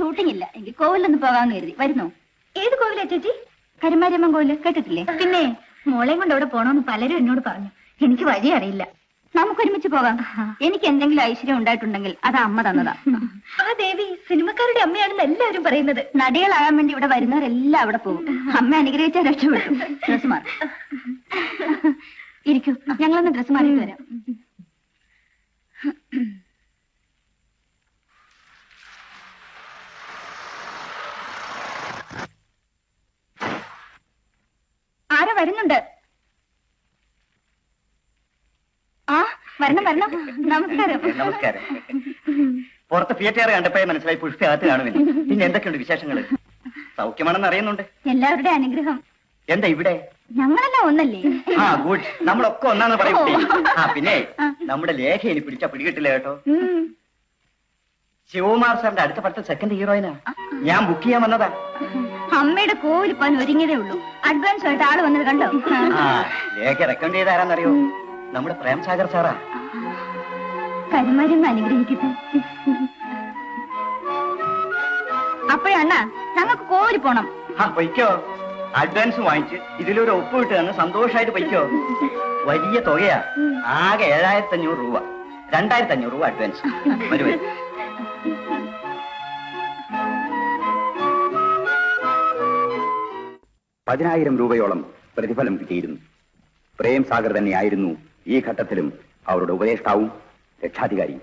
Shooting ഇല്ല. എനിക്ക് കോവിലൊന്ന് പോകാമെന്ന് കരുതി. വരുന്നോ? ഏത് കോവിലാ ചേച്ചി? കരുമാരിയമ്മൻ കോവില് കേട്ടിട്ടില്ലേ? പിന്നെ മോളെയും കൊണ്ട് അവിടെ പോണോന്ന് പലരും എന്നോട് പറഞ്ഞു. എനിക്ക് വഴി അറിയില്ല. നമുക്കൊരുമിച്ച് പോകാം. എനിക്ക് എന്തെങ്കിലും ഐശ്വര്യം ഉണ്ടായിട്ടുണ്ടെങ്കിൽ അത് അമ്മ തന്നതാ. ആ ദേവി സിനിമക്കാരുടെ അമ്മയാണെന്ന് എല്ലാവരും പറയുന്നത്. നടികളാകാൻ വേണ്ടി ഇവിടെ വരുന്നവരെല്ലാം അവിടെ പോകും. അമ്മ അനുഗ്രഹിച്ചാൽ രക്ഷപ്പെട്ടു. ഡ്രസ് മാറി ഇരിക്കൂ, ഞങ്ങളൊന്ന് ഡ്രസ് മാറിയിട്ട് വരാം. ആരോ വരുന്നുണ്ട്. ആ വരണം വരണം. നമസ്കാരം. നമസ്കാരം. പുറത്ത് തിയേറ്റർ കണ്ടപ്പോഴേ മനസ്സിലായി പുഷ്പ അകത്ത് കാണുന്നില്ല. പിന്നെ എന്തൊക്കെയുണ്ട് വിശേഷങ്ങൾ? സൗഖ്യമാണെന്ന് അറിയുന്നുണ്ട്. എല്ലാവരുടെ അനുഗ്രഹം. എന്താ ഇവിടെ? ഞങ്ങളെല്ലാം ഒന്നല്ലേ? ആ ഗുഡ്. നമ്മളൊക്കെ ഒന്നാന്ന് പറയും. ആ പിന്നെ നമ്മുടെ ലേഖ ഇനി പിടിച്ചാ പിടികിട്ടില്ല കേട്ടോ. ശിവകുമാർ സാറിന്റെ അടുത്ത പടത്തിൽ സെക്കൻഡ് ഹീറോയിനാ. ഞാൻ ബുക്ക് ചെയ്യാൻ വന്നതാ. അമ്മയുടെ കോവിൽ പോകാൻ ഒരുങ്ങിയതേ ഉള്ളൂ. അഡ്വാൻസ് ആയിട്ട് ആള് വന്നത് കണ്ടോ? ആ ലേഖ റെക്കമെൻഡ് ചെയ്ത ആരാന്നറിയോ? നമ്മുടെ പ്രേംസാഗർ സാറാ. കരുമാരിന്ന് അനുഗ്രഹിക്കട്ടെ. അപ്പോഴണ്ണ ഞങ്ങൾക്ക് കോവിൽ പോണം. ആ പൊയ്ക്കോ. അഡ്വാൻസ് വാങ്ങിച്ച് ഇതിലൊരു ഒപ്പ് വിട്ട് തന്ന് സന്തോഷമായിട്ട് പൊയ്ക്കോ. വലിയ തുകയാ. ആകെ 7500 രൂപ. 2500 രൂപ അഡ്വാൻസ്. വരുവേ. രൂപയോളം പ്രതിഫലം കിട്ടിയിരുന്നു. പ്രേം സാഗർ തന്നെയായിരുന്നു ഈ ഘട്ടത്തിലും അവരുടെ ഉപദേഷ്ടാവും രക്ഷാധികാരിയും.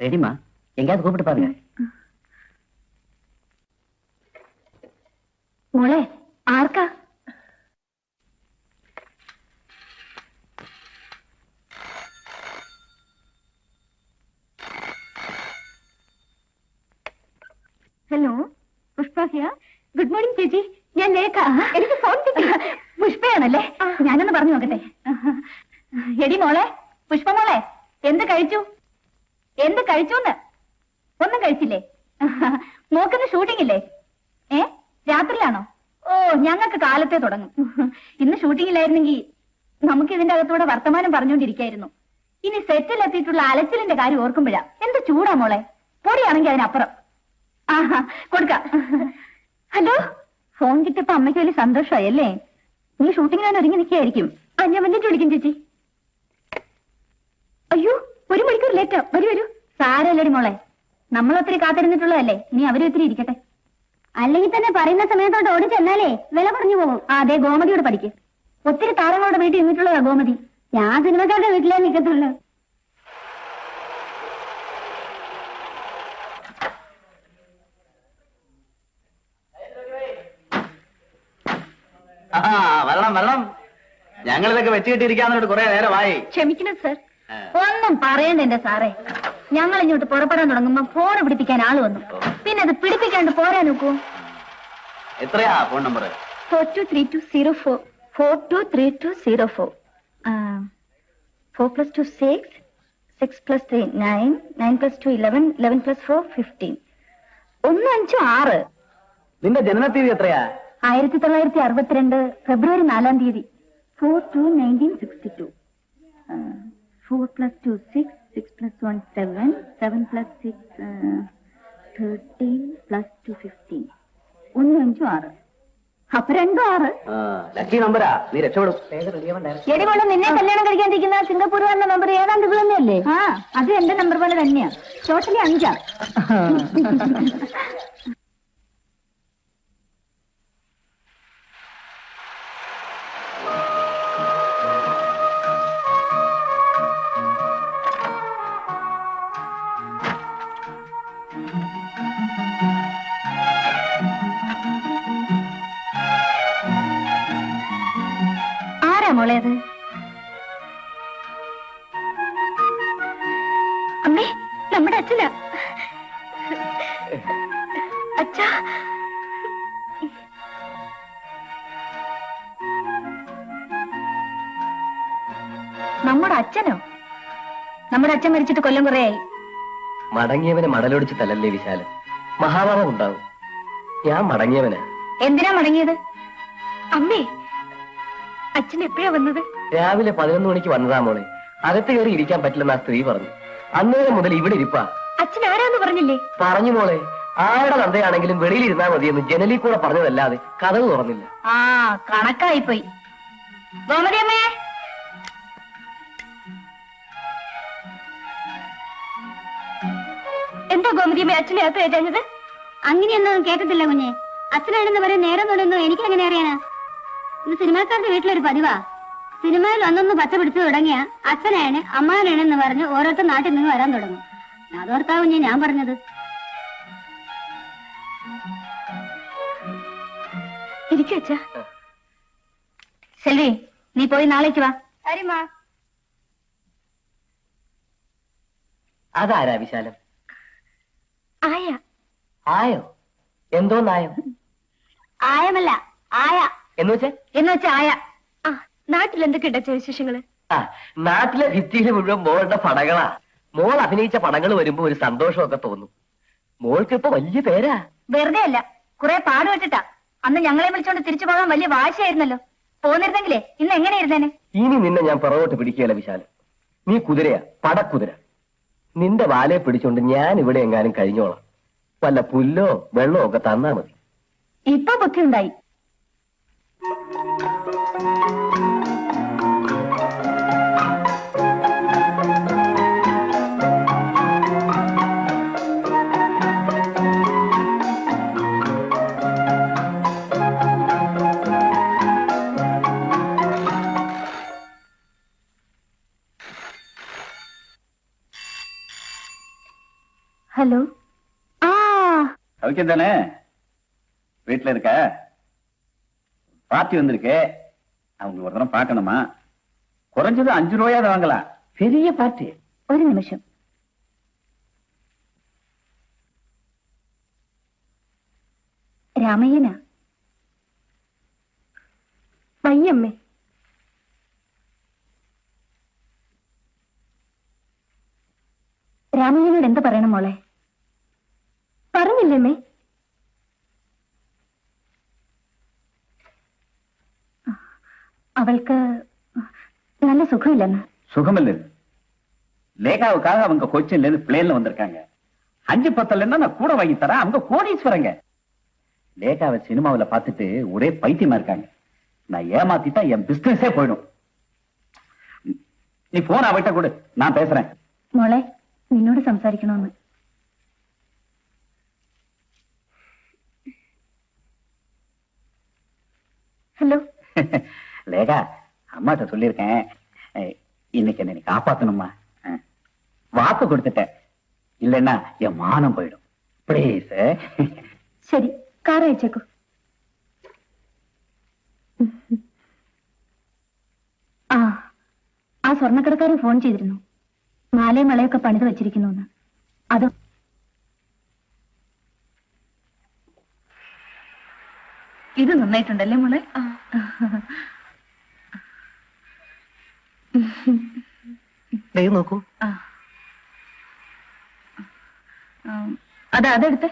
ரெடிமா? எங்கேயாவது கூப்பிட்டு பாருங்க. മോളെ ആർക്കാ? Hello, Pushpa here. Good morning ചേച്ചി. ഞാൻ ലേഖ. എനിക്ക് ഫോൺ കിട്ടി. പുഷ്പയാണല്ലേ? ഞാനൊന്ന് പറഞ്ഞു നോക്കട്ടെ. എടി മോളെ, പുഷ്പ മോളെ, എന്ത് കഴിച്ചു? എന്ത് കഴിച്ചൂന്ന്? ഒന്നും കഴിച്ചില്ലേ? മോക്കിന്ന് ഷൂട്ടിംഗ് ഇല്ലേ? രാത്രിയിലാണോ? ഓ, ഞങ്ങൾക്ക് കാലത്തെ തുടങ്ങും. ഇന്ന് ഷൂട്ടിംഗ് ഇല്ലായിരുന്നെങ്കിൽ നമുക്ക് ഇതിന്റെ അകത്തൂടെ വർത്തമാനം പറഞ്ഞുകൊണ്ടിരിക്കായിരുന്നു. ഇനി സെറ്റിലെത്തിയിട്ടുള്ള അലച്ചിലിന്റെ കാര്യം ഓർക്കുമ്പോഴാ എന്ത് ചൂടാ മോളെ. പൊടിയാണെങ്കിൽ അതിനപ്പുറം. ആഹാ, കൊടുക്കാം. ഹലോ, ഫോൺ കിട്ടിയപ്പോ അമ്മയ്ക്ക് വലിയ സന്തോഷമായി അല്ലേ? നീ ഷൂട്ടിംഗ് ഞാൻ ഒരുങ്ങി നിൽക്കുകയായിരിക്കും. ഞാൻ വന്നിട്ട് വിളിക്കും ചേച്ചി. അയ്യോ, 1 മണിക്കൂർ ലേറ്റാ. വരൂ വരൂ. സാരല്ലടി മോളെ, നമ്മളൊത്തിരി കാത്തിരുന്നിട്ടുള്ളതല്ലേ. നീ അവരും ഒത്തിരി ഇരിക്കട്ടെ. അല്ലെങ്കിൽ തന്നെ പറയുന്ന സമയത്തോട്ട് ഓടി ചെന്നാലേ വില കുറഞ്ഞു പോകും. അതെ, ഗോമതിയോട് പഠിക്ക്. ഒത്തിരി താരങ്ങളുടെ വീട്ടിൽ നിന്നിട്ടുള്ളതാ ഗോമതി. ഞാൻ സിനിമക്കാരുടെ വീട്ടിലേ നിൽക്കത്തുള്ളൂ. വെള്ളം വെള്ളം. ഞങ്ങളിതൊക്കെ വെച്ചുകിട്ടിരിക്കാന്നോട്ട് കുറെ നേരമായി. ക്ഷമിക്കണം സർ. ഒന്നും പറയണ്ട എന്റെ സാറേ. ഞങ്ങൾ ഇങ്ങോട്ട് പുറപ്പെടാൻ തുടങ്ങുമ്പോ ഫോൺ പിടിപ്പിക്കാൻ ആള് വന്നു. പിന്നെ അത് പിടിപ്പിക്കാണ്ട് പോരാ നോക്കൂ. എത്രയാ ഫോൺ നമ്പർ? 423204. 423204. 4 + 2 6, 6 + 3 9, 9 + 2 11, 11 + 4 15. 1 5 6. നിന്റെ ജനനത്തീയതി എത്രയാ? 1962 ഫെബ്രുവരി 4-ാം തീയതി. 4/2/1962. 4 + 2 6, 6 + 1 7, 7 + 6 13 + 2 15. 1 5 6. അപ്പൊ 2 6. ലക്കി നമ്പരാ. നീ രക്ഷപ്പെടും. എടിവോളം നിന്നെ കല്യാണം കഴിക്കാതിരിക്കുന്ന സിംഗപ്പൂർ വന്ന നമ്പർ ഏതാണ്ട് ഇത് തന്നെയല്ലേ? ആ, അത് എന്റെ നമ്പർ പോലെ തന്നെയാ. ടോട്ടലി 5. മോളെ അത്? അമ്മേ, നമ്മുടെ അച്ഛനാ. അച്ഛാ, നമ്മുടെ അച്ഛനോ? നമ്മുടെ അച്ഛൻ മരിച്ചിട്ട് കൊല്ലം കുറേയായി. മടങ്ങിയവനെ മടലൊടിച്ച് തലല്ലേ വിശാലം, മഹാഭാവം ഉണ്ടാവും. ഞാൻ മടങ്ങിയവനാ. എന്തിനാ മടങ്ങിയത്? അമ്മേ, അച്ഛൻ എപ്പോഴാ വന്നത്? രാവിലെ 11 മണിക്ക് വന്നതാ മോളെ. അകത്ത് കയറി ഇരിക്കാൻ പറ്റില്ലെന്ന് ആ സ്ത്രീ പറഞ്ഞു. അന്നേരം മുതൽ ഇവിടെ ഇരിപ്പാ. അച്ഛൻ ആരാന്ന് പറഞ്ഞില്ലേ? പറഞ്ഞു മോളെ, ആരുടെ തന്തയാണെങ്കിലും വെളിയിൽ ഇരുന്നാ മതിയെന്ന് ജനലിൽ കൂടെ പറഞ്ഞതല്ലാതെ കഥവ് തുറന്നില്ല. ആ, കണക്കായിപ്പോയി. ഗോമതിയമ്മേ, എന്താ ഗോമതിയമ്മേ അച്ഛനെ അകത്ത് കയറ്റാഞ്ഞത്? അങ്ങനെയൊന്നും കേട്ടിട്ടില്ല കുഞ്ഞെ. അച്ഛനാണെന്ന് പറയാൻ നേരം തുടങ്ങുന്നു. എനിക്ക് എങ്ങനെ അറിയാനാ? ഇത് സിനിമാക്കാരുടെ വീട്ടിലൊരു പതിവാ. സിനിമയിൽ ഒന്നൊന്ന് പച്ച പിടിച്ചു തുടങ്ങിയ അച്ഛനാണ് അമ്മാനാണെന്ന് പറഞ്ഞ് ഓരോരുത്തർ നാട്ടിൽ നിന്ന് വരാൻ തുടങ്ങും. അതോർത്താ കുഞ്ഞെ ഞാൻ പറഞ്ഞത്. ഇരിക്കും അച്ഛാ. സെൽവി, നീ പോയി നാളേക്ക് വാ. അതാരാ വിശാലം? ആയ. ആയോ? എന്തോന്നായോ? ആയമല്ല, ആയ. എന്നുവെച്ചാ ആയ. ആ, നാട്ടിൽ എന്തൊക്കെയുണ്ട് അച്ഛാ വിശേഷങ്ങള്? ആ, നാട്ടിലെ ഭിത്തിയിൽ മുഴുവൻ മോളുടെ പടങ്ങളാ. മോൾ അഭിനയിച്ച പടങ്ങൾ വരുമ്പോ ഒരു സന്തോഷമൊക്കെ തോന്നും. മോൾക്ക് ഇപ്പൊ വലിയ പേരാ. വെറുതെ അല്ല, കുറെ പാടുപെട്ടിട്ടാ. അന്ന് ഞങ്ങളെ വിളിച്ചോണ്ട് തിരിച്ചു പോകാൻ വലിയ വാശിയായിരുന്നല്ലോ. പോന്നിരുന്നെങ്കിലേ ഇന്ന് എങ്ങനെയായിരുന്നേനെ? ഇനി നിന്നെ ഞാൻ പുറകോട്ട് പിടിക്കുകയല്ല വിശാലം. നീ കുതിരയാ, പടക്കുതിര. നിന്റെ വാലെ പിടിച്ചോണ്ട് ഞാൻ ഇവിടെ എങ്ങാനും കഴിഞ്ഞോളാം. വല്ല പുല്ലോ വെള്ളമോ ഒക്കെ തന്നാ മതി. ഇപ്പൊ ബുദ്ധിയുണ്ടായി. ஹலோ. சௌக்கியம் தானே? வீட்டுல இருக்க? பார்ட்டி வந்திருக்கு, அவங்க ஒரு தரம் பார்க்கணுமா? குறைஞ்சது 5 ரூபாயாவது வாங்கலாம். பெரிய பார்ட்டி. ஒரு நிமிஷம். രാമയ്യനാ? വയ്യമ്മേ. രാമയ്യനോട് എന്ത് പറയണം മോളെ? പറഞ്ഞില്ലേ? அவளுக்கு நல்ல சுகம் இல்லைன்னா? சுகம் இல்லை. லேகாவுக்காக அவங்க கொச்சின்ல இருந்து பிளேன்ல வந்திருக்காங்க. 5-10 நான் கூட வாங்கி தரேன். அவங்க கோடீஸ்வரங்க. லேகாவை சினிமாவில் பார்த்துட்டு ஒரே பைத்தியமா இருக்காங்க. நான் ஏமாத்திட்டா என் பிசினஸே போயிடும். நீ போன் அவட்ட கொடு, நான் பேசுறேன். മോളെ, നിന്നോട് സംസാരിക്കണമെന്ന്. ஹலோ. லேகா, அம்மாட்ட சொல்லியிருக்கேன், இன்னைக்கு என்ன நீ காப்பாத்தணுமா? வாக்கு கொடுத்துட்டேன். இல்லைன்னா என் மானம் போயிடும். ப்ளீஸ். சரி, கார் அയച്ചേക്കൂ. ആ സ്വർണ്ണക്കടക്കാരൻ ഫോൺ ചെയ്തിരുന്നു. മാലയും വളയൊക്കെ പണിത് വെച്ചിരിക്കുന്നു. അത് ഇത് നന്നായിട്ടുണ്ടല്ലേ മോളെ? നോക്കൂ. അതെടുത്ത്.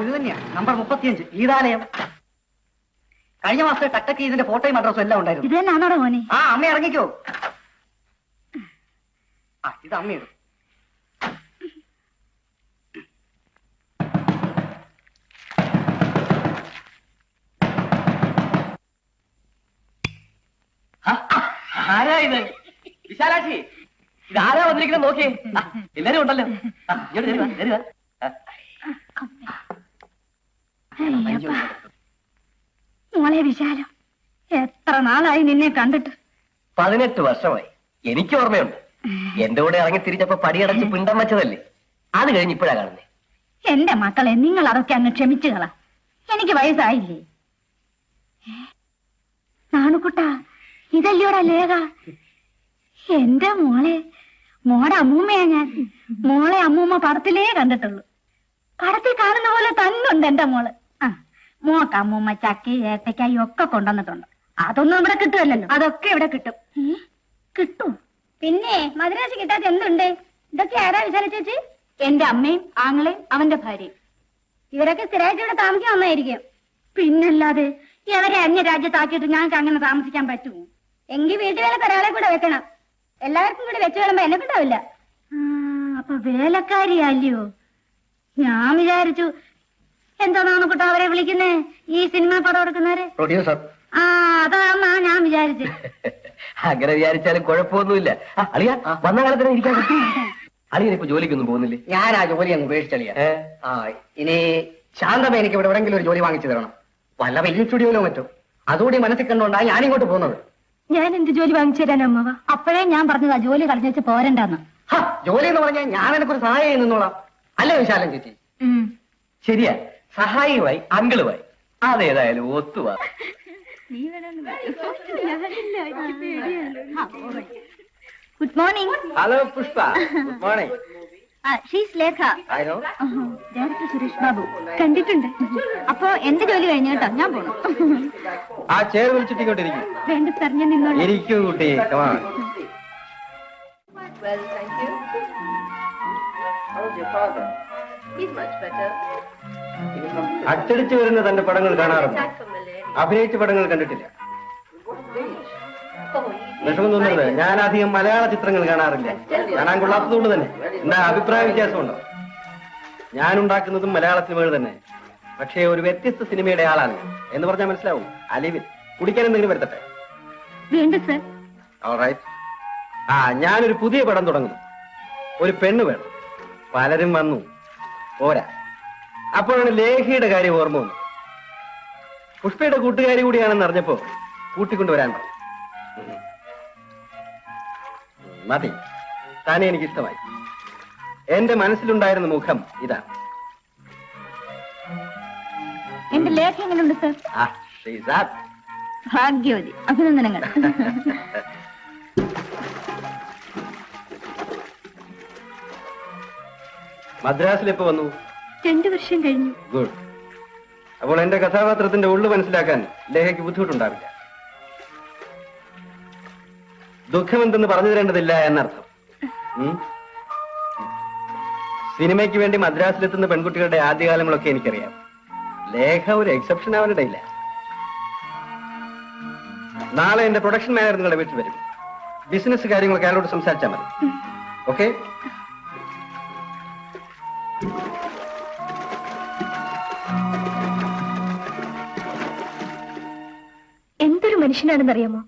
ഇത് തന്നെയാ, നമ്പർ 35, ഗീതാലയം. കഴിഞ്ഞ മാസത്തെ ടക്കക്ക് ഇതിന്റെ ഫോട്ടോയും അഡ്രസ്സും എല്ലാം ഉണ്ടായിരുന്നു. ഇത് തന്നെയാണോടാ മോനെ? അമ്മ ഇറങ്ങിക്കോ. ഇത് അമ്മയുടെ. ആരാ ഇത്? വിശാലാക്ഷി, ഇത് ആരാ വന്നിരിക്കുന്നത്? നോക്കിയേ, എല്ലാരും ഉണ്ടല്ലോ. മോളെ വിശാലം, എത്ര നാളായി നിന്നെ കണ്ടിട്ട്? 18 വർഷമായി. എനിക്ക് ഓർമ്മയുണ്ട്. എന്റെ കൂടെ ഇറങ്ങി തിരിച്ചപ്പോ പടിയടച്ച് പിണ്ടം വെച്ചതല്ലേ. അത് കഴിഞ്ഞ് ഇപ്പോഴാ കാണുന്നേ. എന്റെ മക്കളെ, നിങ്ങൾ അതൊക്കെ അങ്ങ് ക്ഷമിച്ചുകളാ. എനിക്ക് വയസ്സായില്ലേ? നാണുക്കുട്ടാ, ഇതല്ലോടാ ലേഖ. എന്റെ മോടെ അമ്മൂമ്മയാ ഞാൻ. മോളെ അമ്മൂമ്മ പടത്തിലേ കണ്ടിട്ടുള്ളൂ. പടത്തിൽ കാണുന്ന പോലെ തന്നുണ്ട് എന്റെ മോള്. മോക്ക് അമ്മൂമ്മ ചക്കി ഏത്തക്കായി ഒക്കെ കൊണ്ടുവന്നിട്ടുണ്ട്. അതൊന്നും ഇവിടെ കിട്ടുമല്ലോ. അതൊക്കെ ഇവിടെ കിട്ടും. കിട്ടും. പിന്നെ മദ്രാസ് കിട്ടാത്ത എന്തുണ്ട്? ഇതൊക്കെ ആരാ വിശാല ചേച്ചി? എന്റെ അമ്മയും ആങ്ങളെയും അവന്റെ ഭാര്യയും. ഇവരൊക്കെ സ്ഥിരമായിട്ട് ഇവിടെ താമസിക്കാൻ വന്നായിരിക്കും. പിന്നല്ലാതെ ഇവരെ അന്യ രാജ്യത്താക്കിയിട്ട് ഞങ്ങൾക്ക് അങ്ങനെ താമസിക്കാൻ പറ്റുമോ? എങ്കിൽ വീട്ടിൽ വേലക്ക് ഒരാളെ കൂടെ വെക്കണം. എല്ലാവർക്കും കൂടി വെച്ച് വിടുമ്പോ എന്നെ കൊണ്ടാവില്ല. അപ്പൊ വേലക്കാരിയല്ലയോ? ഞാൻ വിചാരിച്ചു എന്താണോ കുട്ടാ അവരെ വിളിക്കുന്നേ, ഈ സിനിമ പടം എടുക്കുന്നവരെ? പ്രൊഡ്യൂസർ. അതാന്നാ ഞാൻ വിചാരിച്ചു. അങ്ങനെ വിചാരിച്ചാലും കുഴപ്പമൊന്നുമില്ല. അളിയ വന്ന കാലത്തിന് ഇരിക്കാൻ അളിയൻ ഇപ്പൊ ജോലിക്കൊന്നും പോകുന്നില്ലേ? ഞാൻ ആ ജോലി അങ്ങ് ഉപേക്ഷിച്ചളിയ. ഇനി ശാന്തമ എനിക്ക് ഇവിടെ എവിടെങ്കിലും ഒരു ജോലി വാങ്ങിച്ചു തരണം. വല്ല വലിയ സ്റ്റുഡിയോയിലോ മറ്റോ. അതുകൂടി മനസ്സിൽ കണ്ടുകൊണ്ടാണ് ഞാൻ ഇങ്ങോട്ട് പോകുന്നത്. ഞാൻ എന്ത് ജോലി വാങ്ങിച്ചു തരാൻ അമ്മവ? അപ്പോഴേ ഞാൻ പറഞ്ഞതാ ജോലി കളഞ്ഞു വെച്ച് പോരണ്ടെന്ന്. ജോലി എന്ന് പറഞ്ഞാൽ ഞാൻ എനിക്കൊരു സഹായം നിന്നോളാം. അല്ലേ വിശാലം ചേച്ചി? ശരിയാ, സഹായിയുമായി അങ്കിളുമായി അതേതായാലും ഒത്തുവാ. Good morning. Hello Pushpa. Good morning. She's Lekha. Director Suresh Babu കണ്ടിട്ടുണ്ട്. അപ്പൊ എന്റെ ജോലി കഴിഞ്ഞു കേട്ടോ, ഞാൻ പോണു. ആ ചെയർ വിളിച്ചിട്ടിങ്ങോട്ടിരിക്കും. വേണ്ട സാർ, ഞാൻ നിന്നോളാം. ഇരിക്കൂ കുട്ടി. Well, thank you. How's your father? He's much better. അച്ചടിച്ചു വരുന്ന തന്റെ പടങ്ങൾ കാണാറുണ്ട്, Attack from malaria. അഭിനയിച്ച പടങ്ങൾ കണ്ടിട്ടില്ല. Oh, വിഷമം തോന്നരുത്, ഞാൻ അധികം മലയാള ചിത്രങ്ങൾ കാണാറില്ല. കാണാൻ കൊള്ളാത്തതുകൊണ്ട് തന്നെ. എന്താ അഭിപ്രായ വ്യത്യാസമുണ്ടോ? ഞാൻ ഉണ്ടാക്കുന്നതും മലയാള സിനിമകൾ തന്നെ, പക്ഷേ ഒരു വ്യത്യസ്ത സിനിമയുടെ ആളാണ് എന്ന് പറഞ്ഞാൽ മനസ്സിലാവും. അലിവിൽ കുടിക്കാൻ എന്തെങ്കിലും വരുത്തട്ടെ? വേണ്ട സാർ. ഓൾറൈറ്റ്. ഞാനൊരു പുതിയ പടം തുടങ്ങുന്നു. ഒരു പെണ്ണ് വേണം. പലരും വന്നു, പോരാ. അപ്പോഴാണ് ലേഖയുടെ കാര്യം ഓർമ്മ വന്നു. പുഷ്പയുടെ കൂട്ടുകാരി കൂടിയാണെന്ന് അറിഞ്ഞപ്പോ കൂട്ടിക്കൊണ്ടുവരാൻ പറഞ്ഞു. മതി, താനെ എനിക്കിഷ്ടമായി. എന്റെ മനസ്സിലുണ്ടായിരുന്ന മുഖം ഇതാണ്. എന്റെ ലേഖ എങ്ങനെയുണ്ട് സാർ? ഭാഗ്യവതി, അഭിനന്ദനങ്ങൾ. മദ്രാസിൽ എപ്പോ വന്നു? 2 വർഷം കഴിഞ്ഞു. ഗുഡ്. അപ്പോൾ എന്റെ കഥാപാത്രത്തിന്റെ ഉള്ളു മനസ്സിലാക്കാൻ ലേഖയ്ക്ക് ബുദ്ധിമുട്ടുണ്ടാവില്ല. ദുഃഖമെന്തെന്ന് പറഞ്ഞു തരേണ്ടതില്ല എന്നർത്ഥം. സിനിമയ്ക്ക് വേണ്ടി മദ്രാസിലെത്തുന്ന പെൺകുട്ടികളുടെ ആദ്യകാലങ്ങളൊക്കെ എനിക്കറിയാം. ലേഖ ഒരു എക്സെപ്ഷൻ ആവാനിടയില്ല. നാളെ എന്റെ പ്രൊഡക്ഷൻ മാനേജർ നിങ്ങളുടെ വീട്ടിൽ വരും. ബിസിനസ് കാര്യങ്ങളൊക്കെ അയാളോട് സംസാരിച്ചാൽ മതി. ഓക്കെ? എന്തൊരു മനുഷ്യനാണെന്നറിയാമോ?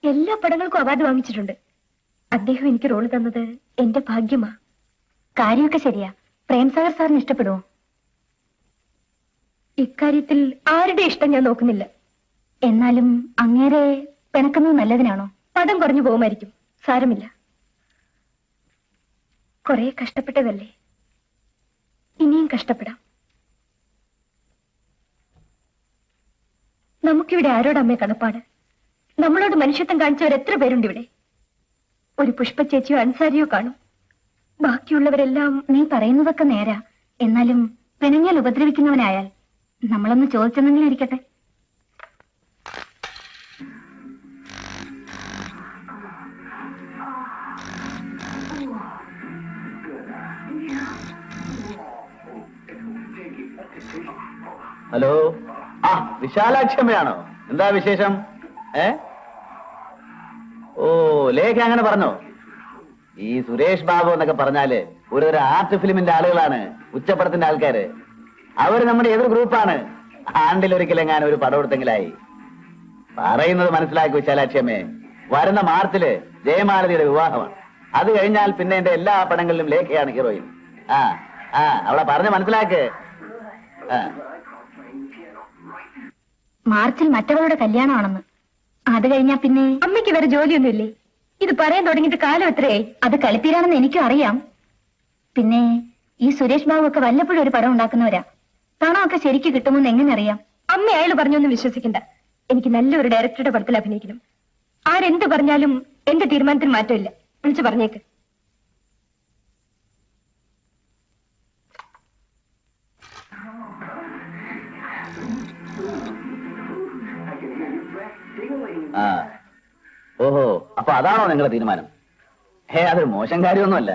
എല്ലാ പടങ്ങൾക്കും അവാർഡ് വാങ്ങിച്ചിട്ടുണ്ട്. അദ്ദേഹം എനിക്ക് റോള് തന്നത് എന്റെ ഭാഗ്യമാ. കാര്യമൊക്കെ ശരിയാ. പ്രേംസാഗർ സാറിന് ഇഷ്ടപ്പെടുമോ? ഇക്കാര്യത്തിൽ ആരുടെ ഇഷ്ടം ഞാൻ നോക്കുന്നില്ല. എന്നാലും അങ്ങേരെ പിണക്കുന്നത് നല്ലതിനാണോ? പടം കുറഞ്ഞു പോകുമായിരിക്കും, സാരമില്ല. കുറെ കഷ്ടപ്പെട്ടതല്ലേ, ഇനിയും കഷ്ടപ്പെടാം. നമുക്കിവിടെ ആരോടമ്മേ കടപ്പാട്? നമ്മളോട് മനുഷ്യത്വം കാണിച്ചവർ എത്ര പേരുണ്ട് ഇവിടെ? ഒരു പുഷ്പച്ചേച്ചിയോ അൻസാരിയോ കാണും. ബാക്കിയുള്ളവരെല്ലാം നീ പറയുന്നതൊക്കെ നേരാ. എന്നാലും പിണങ്ങിയാൽ ഉപദ്രവിക്കുന്നവനായാൽ നമ്മളൊന്ന് ചോദിച്ചെന്നെങ്കിലും ഇരിക്കട്ടെ. ഹലോ. വിശാലാക്ഷമ്മയാണോ? എന്താ വിശേഷം? ഓ, ലേഖ അങ്ങനെ പറഞ്ഞോ? ഈ സുരേഷ് ബാബു എന്നൊക്കെ പറഞ്ഞാല് ഒരു ആർട്ട് ഫിലിമിന്റെ ആളുകളാണ്, ഉച്ചപ്പടത്തിന്റെ ആൾക്കാര്. അവര് നമ്മുടെ എതിർ ഗ്രൂപ്പാണ്. ആണ്ടിലൊരിക്കലെങ്ങാനും ഒരു പടം എടുത്തെങ്കിലായി. പറയുന്നത് മനസ്സിലാക്കി വിശാലാക്ഷമ്മേ. വരുന്ന മാർച്ചില് ജയമാലതിയുടെ വിവാഹമാണ്. അത് കഴിഞ്ഞാൽ പിന്നെ എന്റെ എല്ലാ പടങ്ങളിലും ലേഖയാണ് ഹീറോയിൻ. അവളെ പറഞ്ഞ് മനസ്സിലാക്ക്. മാർച്ചിൽ മറ്റവളുടെ കല്യാണമാണെന്ന്. അത് കഴിഞ്ഞാ പിന്നെ അമ്മയ്ക്ക് വേറെ ജോലിയൊന്നുമില്ലേ? ഇത് പറയാൻ തുടങ്ങിയിട്ട് കാലം എത്രയായി? അത് കളിപ്പീരാണെന്ന് എനിക്കും അറിയാം. പിന്നെ ഈ സുരേഷ് ബാബു ഒക്കെ വല്ലപ്പോഴും ഒരു പടം ഉണ്ടാക്കുന്നവരാ. പണമൊക്കെ ശരിക്ക് കിട്ടുമെന്ന് എങ്ങനെ അറിയാം? അമ്മ അയാൾ പറഞ്ഞൊന്നും വിശ്വസിക്കണ്ട. എനിക്ക് നല്ലൊരു ഡയറക്ടറുടെ പടത്തിൽ അഭിനയിക്കണം. ആരെന്ത് പറഞ്ഞാലും എന്റെ തീരുമാനത്തിന് മാറ്റമില്ല. വിളിച്ചു പറഞ്ഞേക്ക്. ഓഹോ, അപ്പൊ അതാണോ നിങ്ങളുടെ തീരുമാനം? അതൊരു മോശം കാര്യമൊന്നുമല്ല.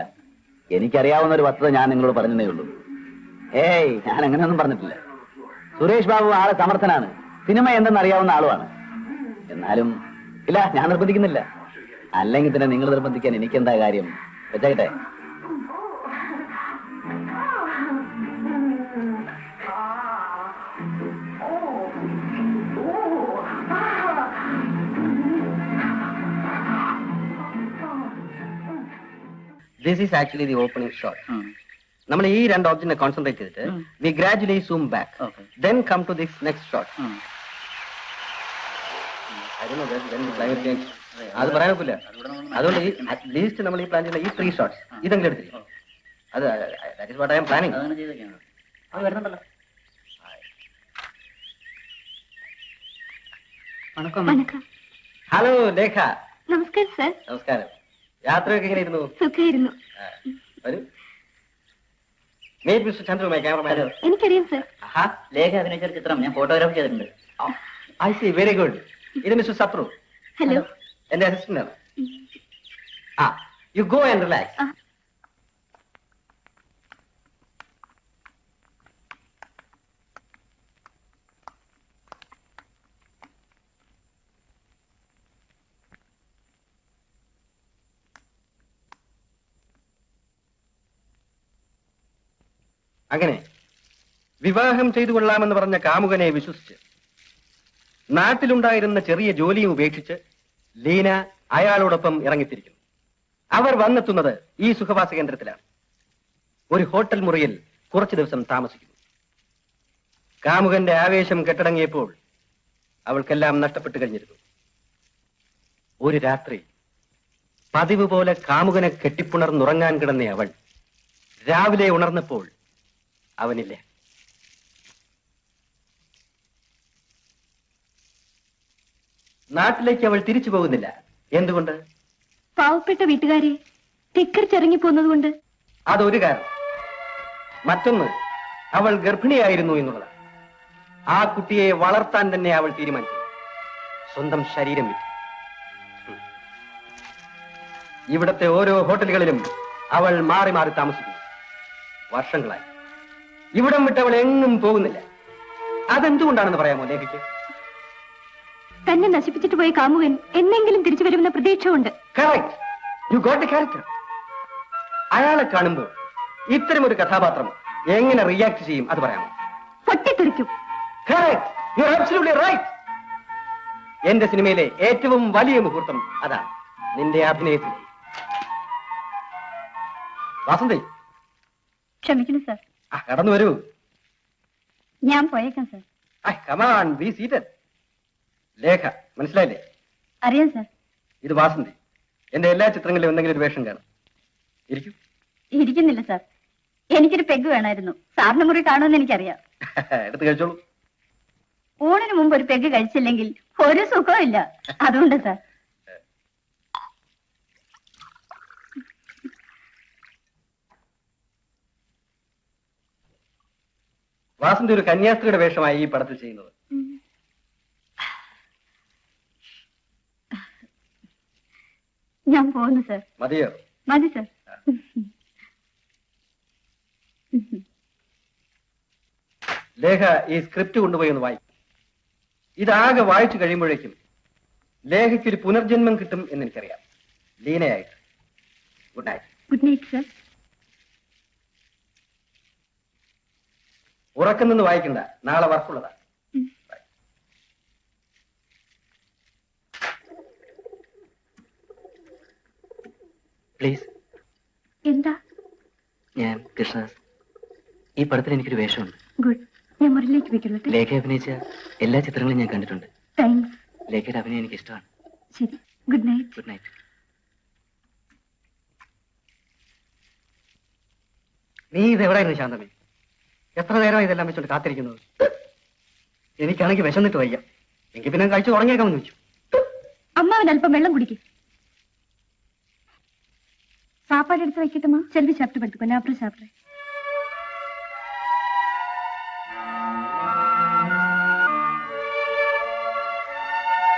എനിക്കറിയാവുന്ന ഒരു വസ്തുത ഞാൻ നിങ്ങളോട് പറഞ്ഞതേ ഉള്ളൂ. ഞാൻ അങ്ങനെയൊന്നും പറഞ്ഞിട്ടില്ല. സുരേഷ് ബാബു ആളെ സമർത്ഥനാണ്, സിനിമ എന്തെന്ന് അറിയാവുന്ന ആളുമാണ്. എന്നാലും ഇല്ല, ഞാൻ നിർബന്ധിക്കുന്നില്ല. അല്ലെങ്കിൽ തന്നെ നിങ്ങൾ നിർബന്ധിക്കാൻ എനിക്കെന്താ കാര്യം? വെച്ചേട്ടെ. This is actually the opening shot. നമ്മൾ ഈ രണ്ട് ഓബ്ജക്റ്റിനെ കോൺസെൻട്രേറ്റ് ചെയ്തിട്ട് we gradually zoom back. Then come to this next shot. I don't know when the climate change. അത് പറയാൻ പറ്റില്ല. അതുകൊണ്ട് ഈ അറ്റ്ലീസ്റ്റ് നമ്മൾ ഈ പ്ലാൻ ചെയ്യുന്ന ഈ 3 ഷോട്ട്സ് ഇതെങ്കിലും എടുത്തിരിക്കും. അത് that is what I am planning. അത് വരുന്നുണ്ടല്ലോ. വണക്കം. ഹലോ ലേഖ. നമസ്കാരം സർ. നമസ്കാരം. യാത്രയൊക്കെ എങ്ങനെ ഇരുന്നു? സുഖമായിരുന്നു. വരൂ. Mister Chandru, my cameraman. എനിക്കറിയാം സർ. ലേഖ അഭിനയിച്ച ചിത്രം ഞാൻ ഫോട്ടോഗ്രാഫ് ചെയ്തിട്ടുണ്ട്. I C, very good. ഇത് മിസ്റ്റർ സപ്രു. ഹലോ. എന്റെ അസിസ്റ്റന്റ് ആണ്. You go and relax. അങ്ങനെ വിവാഹം ചെയ്തു കൊള്ളാമെന്ന് പറഞ്ഞ കാമുകനെ വിശ്വസിച്ച് നാട്ടിലുണ്ടായിരുന്ന ചെറിയ ജോലിയും ഉപേക്ഷിച്ച് ലീന അയാളോടൊപ്പം ഇറങ്ങിത്തിരിക്കുന്നു. അവർ വന്നെത്തുന്നത് ഈ സുഖവാസ കേന്ദ്രത്തിലാണ്. ഒരു ഹോട്ടൽ മുറിയിൽ കുറച്ചു ദിവസം താമസിക്കുന്നു. കാമുകന്റെ ആവേശം കെട്ടടങ്ങിയപ്പോൾ അവൾക്കെല്ലാം നഷ്ടപ്പെട്ടു കഴിഞ്ഞിരുന്നു. ഒരു രാത്രി പതിവ് പോലെ കാമുകനെ കെട്ടിപ്പുണർന്നുറങ്ങാൻ കിടന്ന അവൾ രാവിലെ ഉണർന്നപ്പോൾ അവനില്ല. നാട്ടിലേക്ക് അവൾ തിരിച്ചു പോകുന്നില്ല. എന്തുകൊണ്ട്? പാവപ്പെട്ട വീട്ടുകാരെ ധിക്കരിച്ചിറങ്ങി പോകുന്നതുകൊണ്ട്. അതൊരു കാരണം. മറ്റൊന്ന്, അവൾ ഗർഭിണിയായിരുന്നു എന്നുള്ളതാണ്. ആ കുട്ടിയെ വളർത്താൻ തന്നെ അവൾ തീരുമാനിച്ചു. സ്വന്തം ശരീരം വിറ്റ്. ഇവിടത്തെ ഓരോ ഹോട്ടലുകളിലും അവൾ മാറി മാറി താമസിക്കുന്നു. വർഷങ്ങളായി. ഇവിടം വിട്ട് അവൾ എങ്ങും പോകുന്നില്ല. അതെന്തുകൊണ്ടാണെന്ന് പറയാമോ ലേഖയ്ക്ക്? തന്നെ നശിപ്പിച്ചിട്ട് പോയ കാമുകൻ എന്നെങ്കിലും തിരിച്ചു വരുമെന്ന പ്രതീക്ഷ ഉണ്ട്. Correct. You got the character. അയാളെ കാണുമ്പോൾ ഇത്തരം ഒരു കഥാപാത്രം എങ്ങനെ റിയാക്ട് ചെയ്യും അത് പറയാമോ? പൊട്ടിത്തെറിക്കും. Correct. You are absolutely right. എന്റെ സിനിമയിലെ ഏറ്റവും വലിയ മുഹൂർത്തം അതാണ്, നിന്റെ അഭിനയത്തിൽ. വാസന്തി, ക്ഷമിക്കുന്നു സർ. കടന്നു വരൂ. ഞാൻ പോയേക്കാം sir. Come on, be seated. Lekha, മനസ്സിലായില്ലേ? അറിയാം സർ. ഇത് വാസന്തി. എന്റെ എല്ലാ ചിത്രങ്ങളിലും എന്തെങ്കിലും ഒരു വേഷം കാണും. ഇരിക്കും. ഇരിക്കുന്നില്ല സർ. എനിക്കൊരു പെഗ് വേണമായിരുന്നു. സാറിന് മുറി കാണുമെന്ന് എനിക്കറിയാം. എടുത്ത് കഴിച്ചോളൂ. ഊണിന് മുമ്പ് ഒരു പെഗ് കഴിച്ചില്ലെങ്കിൽ ഒരു സുഖവും ഇല്ല. അതുകൊണ്ട് സർ. വാസന്തി ഒരു കന്യാസ്ത്രീയുടെ വേഷമായി ഈ പടത്തിൽ ചെയ്യുന്നത്. ഞാൻ പോകുന്നു സർ. മതിയോ? മതി സർ. ലേഖ ഈ സ്ക്രിപ്റ്റ് കൊണ്ടുപോയി ഒന്ന് വായിക്കും. ഇതാകെ വായിച്ചു കഴിയുമ്പോഴേക്കും ലേഖയ്ക്ക് ഒരു പുനർജന്മം കിട്ടും എന്ന് എനിക്കറിയാം. ലീനയായിട്ട്. Good night. Good night sir. ഉറക്കം നിന്ന് വായിക്കണ്ട, നാളെ വർക്കുള്ളതാ. പ്ലീസ്. എന്താ? ഞാൻ കൃഷ്ണദാസ്. ഈ പടത്തിൽ എനിക്കൊരു വേഷമുണ്ട്. ഗുഡ്. ഞാൻ മുറിയിലേക്ക് വെക്കുള്ളൂ. ലേഖ അഭിനയിച്ച എല്ലാ ചിത്രങ്ങളും ഞാൻ കണ്ടിട്ടുണ്ട്. താങ്ക്സ്. ലേഖയുടെ അഭിനയം എനിക്ക് ഇഷ്ടമാണ്. ശരി. Good night. Good night. നീ ഇത് എവിടെയായിരുന്നു ശാന്തമേ? എത്ര നേരം ഇതെല്ലാം വെച്ചോണ്ട് കാത്തിരിക്കുന്നത്? എനിക്കാണെങ്കിൽ വിശന്നിട്ട് വയ്യ. എങ്കിൽ പിന്നെ കഴിച്ചു തുടങ്ങിയേക്കാമെന്ന് വെച്ചു. അമ്മാവൻ അല്പം വെള്ളം കുടിക്കും. സാപ്പാട് എടുത്ത് വയ്ക്കട്ടുമാ? ചെല്ലി ചാപ്റ്റർ പഠിപ്പിക്കും. ലാപ്ര ചാപ്റ്റർ.